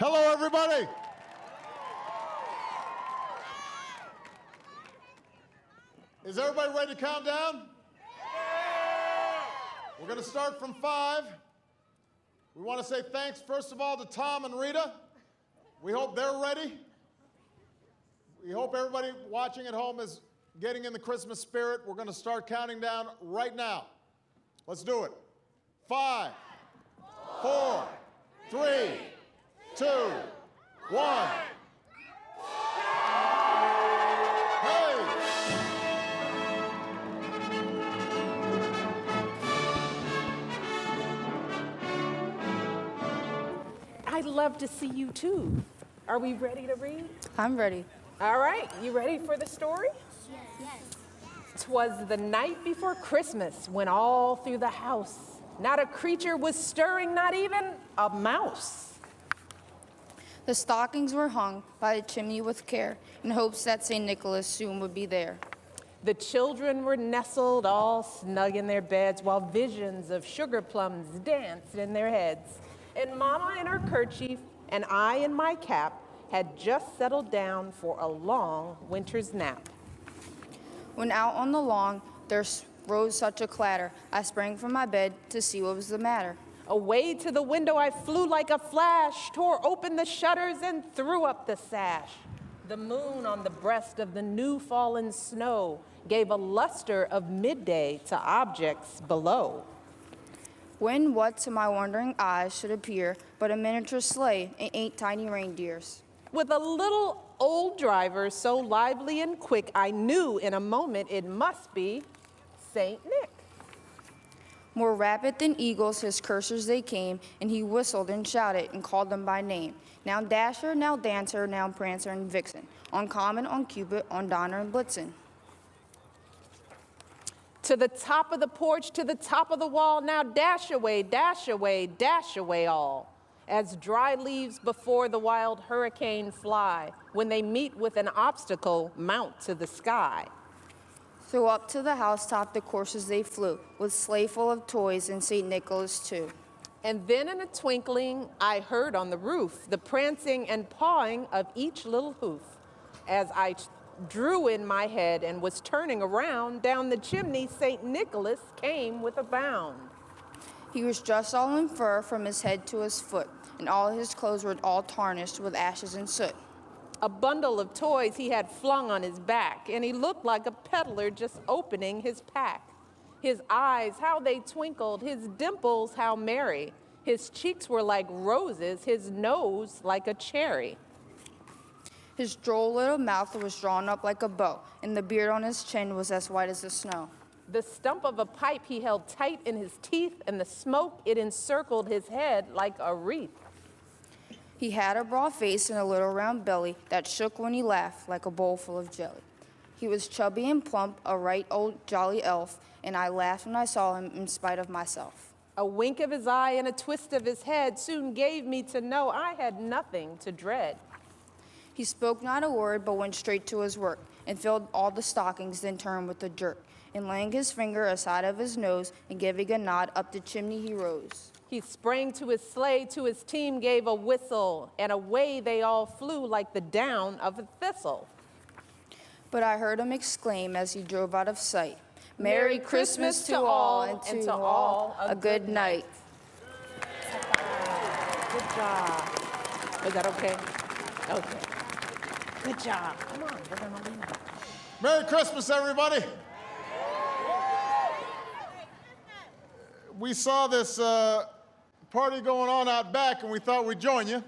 Hello, everybody. Is everybody ready to count down? We're going to start from 5. We want to say thanks, first of all, to Tom and Rita. We hope they're ready. We hope everybody watching at home is getting in the Christmas spirit. We're going to start counting down right now. Let's do it. 5, 4, 3, 2, 1. Hey! I'd love to see you too. Are we ready to read? I'm ready. All right, you ready for the story? Yes. 'Twas the night before Christmas when all through the house not a creature was stirring, not even a mouse. The stockings were hung by the chimney with care in hopes that St. Nicholas soon would be there. The children were nestled all snug in their beds while visions of sugar plums danced in their heads. And Mama in her kerchief and I in my cap had just settled down for a long winter's nap. When out on the lawn there rose such a clatter, I sprang from my bed to see what was the matter. Away to the window I flew like a flash, tore open the shutters and threw up the sash. The moon on the breast of the new fallen snow gave a luster of midday to objects below. When what to my wondering eyes should appear but a miniature sleigh and 8 tiny reindeers. With a little old driver so lively and quick, I knew in a moment it must be Saint Nick. More rapid than eagles his coursers they came, and he whistled and shouted and called them by name. Now Dasher, now Dancer, now Prancer and Vixen, on Comet, on Cupid, on Donner and Blitzen. To the top of the porch, to the top of the wall, now dash away, dash away, dash away all. As dry leaves before the wild hurricane fly, when they meet with an obstacle, mount to the sky. So up to the housetop the coursers they flew, with sleigh full of toys and St. Nicholas too. And then in a twinkling, I heard on the roof the prancing and pawing of each little hoof. As I drew in my head and was turning around, down the chimney St. Nicholas came with a bound. He was dressed all in fur from his head to his foot, and all his clothes were all tarnished with ashes and soot. A bundle of toys he had flung on his back, and he looked like a peddler just opening his pack. His eyes, how they twinkled, his dimples, how merry. His cheeks were like roses, his nose like a cherry. His droll little mouth was drawn up like a bow, and the beard on his chin was as white as the snow. The stump of a pipe he held tight in his teeth, and the smoke, it encircled his head like a wreath. He had a broad face and a little round belly that shook when he laughed like a bowl full of jelly. He was chubby and plump, a right old jolly elf, and I laughed when I saw him in spite of myself. A wink of his eye and a twist of his head soon gave me to know I had nothing to dread. He spoke not a word, but went straight to his work, and filled all the stockings, then turned with a jerk. And laying his finger aside of his nose, and giving a nod, up the chimney he rose. He sprang to his sleigh, to his team gave a whistle, and away they all flew like the down of a thistle. But I heard him exclaim as he drove out of sight, Merry Christmas to all, and to all a good night. Good job. Is that okay? Okay. Good job. Come on, we're gonna leave. Merry Christmas, everybody. We saw this party going on out back, and we thought we'd join you.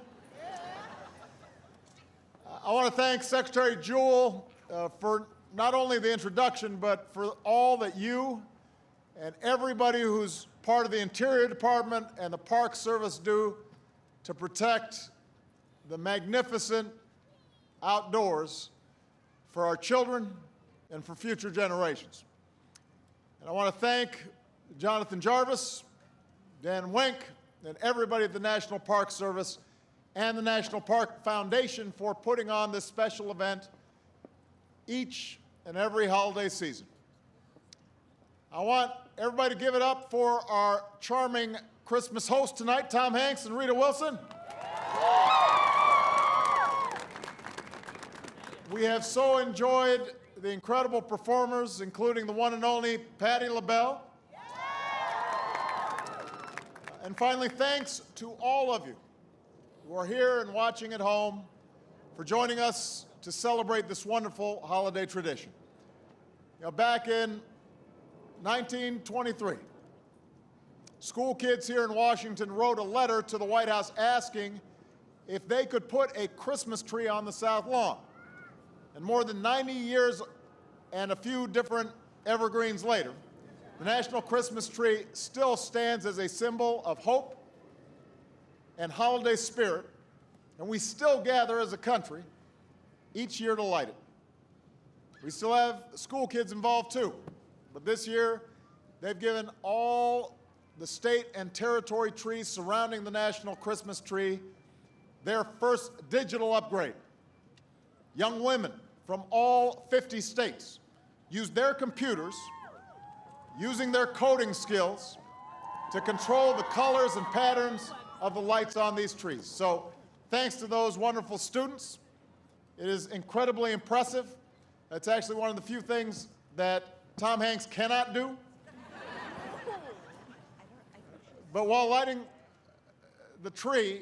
I want to thank Secretary Jewell for not only the introduction, but for all that you and everybody who's part of the Interior Department and the Park Service do to protect the magnificent outdoors for our children and for future generations. And I want to thank Jonathan Jarvis, Dan Wink, and everybody at the National Park Service and the National Park Foundation for putting on this special event each and every holiday season. I want everybody to give it up for our charming Christmas host tonight, Tom Hanks and Rita Wilson. We have so enjoyed the incredible performers, including the one and only Patti LaBelle. And finally, thanks to all of you who are here and watching at home for joining us to celebrate this wonderful holiday tradition. Back in 1923, school kids here in Washington wrote a letter to the White House asking if they could put a Christmas tree on the South Lawn. And more than 90 years and a few different evergreens later, the National Christmas Tree still stands as a symbol of hope and holiday spirit, and we still gather as a country each year to light it. We still have school kids involved too, but this year they've given all the state and territory trees surrounding the National Christmas Tree their first digital upgrade. Young women from all 50 states use their computers, using their coding skills, to control the colors and patterns of the lights on these trees. So thanks to those wonderful students. It is incredibly impressive. It's actually one of the few things that Tom Hanks cannot do. But while lighting the tree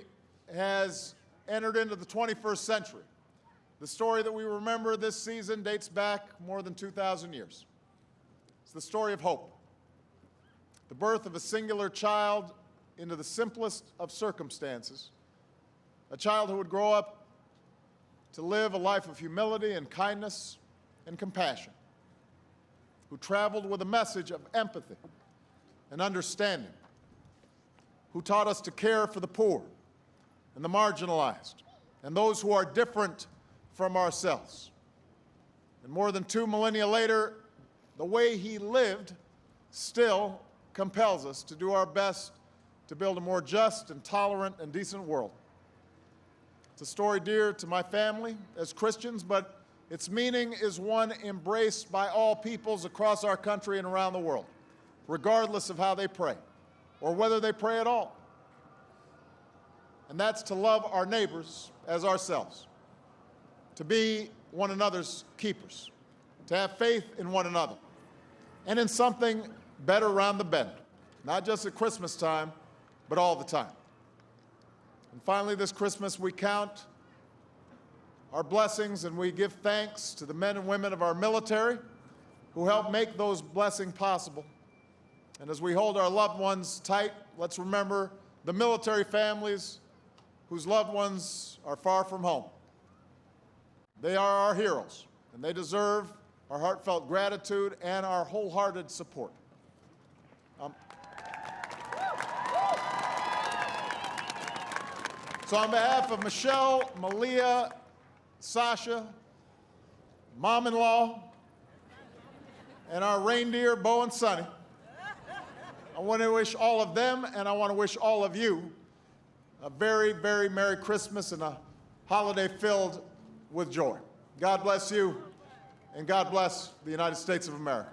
has entered into the 21st century, the story that we remember this season dates back more than 2,000 years. It's the story of hope. The birth of a singular child into the simplest of circumstances, a child who would grow up to live a life of humility and kindness and compassion, who traveled with a message of empathy and understanding, who taught us to care for the poor and the marginalized and those who are different from ourselves. And more than 2 millennia later, the way he lived still compels us to do our best to build a more just and tolerant and decent world. It's a story dear to my family as Christians, but its meaning is one embraced by all peoples across our country and around the world, regardless of how they pray or whether they pray at all. And that's to love our neighbors as ourselves, to be one another's keepers, to have faith in one another, and in something better around the bend, not just at Christmas time, but all the time. And finally, this Christmas, we count our blessings and we give thanks to the men and women of our military who help make those blessings possible. And as we hold our loved ones tight, let's remember the military families whose loved ones are far from home. They are our heroes, and they deserve our heartfelt gratitude and our wholehearted support. So on behalf of Michelle, Malia, Sasha, Mom-in-law, and our reindeer, Bo and Sonny, I want to wish all of them, and I want to wish all of you, a very, very Merry Christmas and a holiday filled with joy. God bless you, and God bless the United States of America.